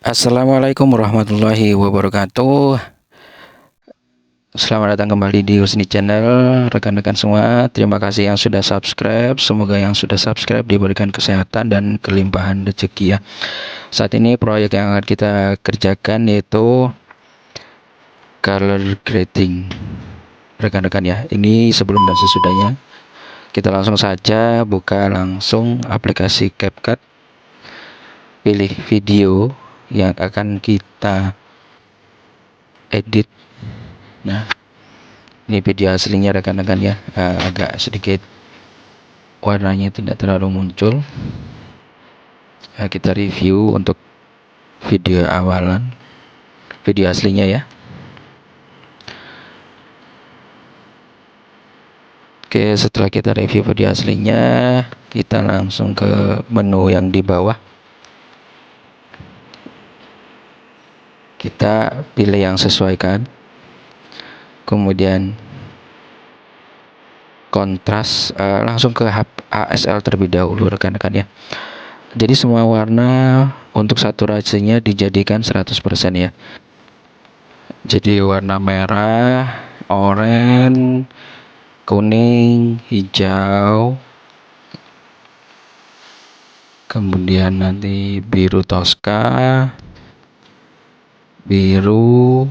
Assalamualaikum warahmatullahi wabarakatuh. Selamat datang kembali di Husni Channel, rekan-rekan semua. Terima kasih yang sudah subscribe. Semoga yang sudah subscribe diberikan kesehatan dan kelimpahan rezeki ya. Saat ini proyek yang akan kita kerjakan yaitu color grading, rekan-rekan ya. Ini sebelum dan sesudahnya. Kita langsung saja buka langsung aplikasi CapCut. Pilih video yang akan kita edit. Nah, ini video aslinya rekan-rekan ya, agak sedikit warnanya tidak terlalu muncul. Kita review untuk video awalan, video aslinya ya. Oke, setelah kita review video aslinya, kita langsung ke menu yang di bawah. Kita pilih yang sesuaikan. Kemudian kontras, langsung ke ASL terlebih dahulu rekan-rekan ya. Jadi semua warna untuk saturasinya dijadikan 100% ya. Jadi warna merah, oranye, kuning, hijau, kemudian nanti biru toska, biru,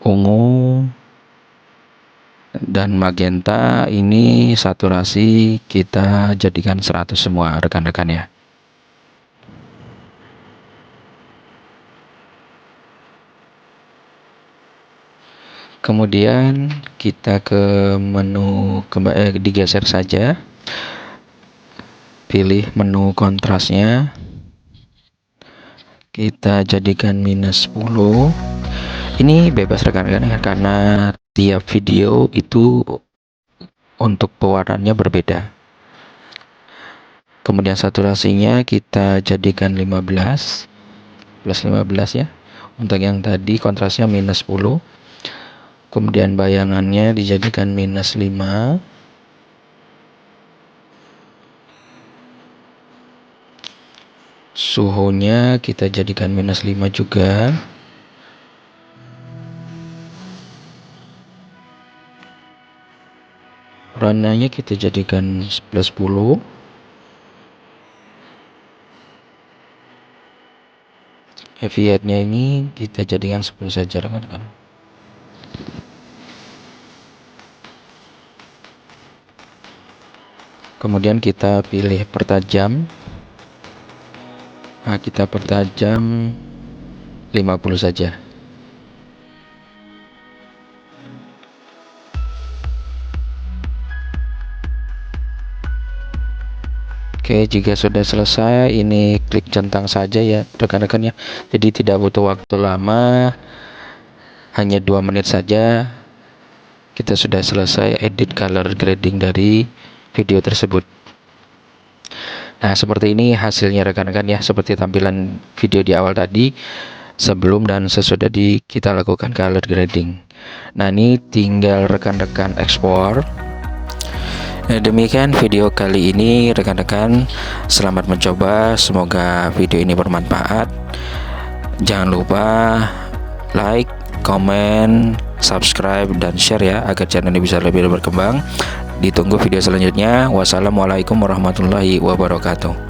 ungu, dan magenta. Ini saturasi kita jadikan 100 semua rekan-rekan ya. Kemudian kita ke menu, digeser saja, pilih menu kontrasnya, kita jadikan -10. Ini bebas rekan-rekan ya, karena tiap video itu untuk pewarnaannya berbeda. Kemudian saturasinya kita jadikan 15 plus 15 ya. Untuk yang tadi kontrasnya -10. Kemudian bayangannya dijadikan -5. Suhunya kita jadikan -5 juga. Warnanya kita jadikan +10. Vietnya ini kita jadikan 10 saja rekan-rekan. Kemudian kita pilih pertajam. Nah, kita pertajam 50 saja. Oke, jika sudah selesai, ini klik centang saja ya rekan-rekan ya. Jadi tidak butuh waktu lama, hanya 2 menit saja kita sudah selesai edit color grading dari video tersebut. Nah, seperti ini hasilnya rekan-rekan ya, seperti tampilan video di awal tadi, sebelum dan sesudah kita lakukan color grading. Nah, ini tinggal rekan-rekan ekspor. Nah, demikian video kali ini rekan-rekan. Selamat mencoba, semoga video ini bermanfaat. Jangan lupa like, komen, subscribe, dan share ya, agar channel ini bisa lebih berkembang. Ditunggu video selanjutnya. Wassalamualaikum warahmatullahi wabarakatuh.